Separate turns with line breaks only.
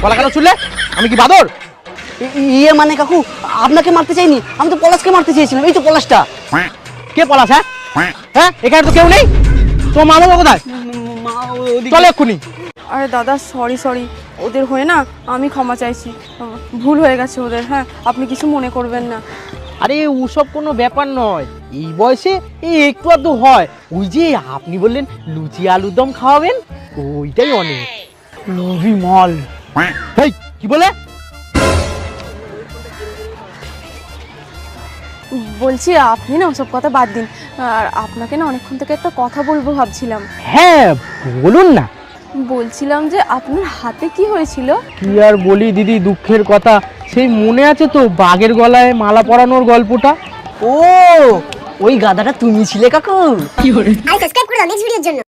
গলা কেন ছুড়লে? আমি কি বাদর?
ইয়ে মানে কাকু, আপনাকে মারতে চাইনি, আমি তো পলাশকে মারতে চেয়েছিলাম। এই তো পলাশটা।
কে পলাশ? হ্যাঁ এখানে তো কেউ নেই। তোমার মা বাবা কোথায়? চলে এক্ষুনি।
আরে দাদা সরি, ওদের হয়ে না আমি ক্ষমা চাইছি, ভুল হয়ে গেছে ওদের। হ্যাঁ, আপনি কিছু মনে করবেন না।
আরে ওসব কোনো ব্যাপার নয়, এই বয়সে এই একটু আধটু হয়। ওই যে আপনি বললেন লুচি আলুর দম খাওয়াবেন, ওইটাই অনেক।
লোভী মল।
এই কি বলে?
বলছি আপনি না ওসব কথা বাদ দিন। আর আপনাকে না অনেকক্ষণ থেকে একটা কথা বলবো ভাবছিলাম।
হ্যাঁ বলুন না।
বলছিলাম যে আপনার হাতে কি হয়েছিল?
কি আর বলি দিদি, দুঃখের কথা। সেই মনে আছে তো বাঘের গলায় মালা পরানোর গল্পটা?
ও, ওই গাধাটা তুমি ছিলে কাকু।
আর সাবস্ক্রাইব করে দাও নেক্সট ভিডিওর জন্য।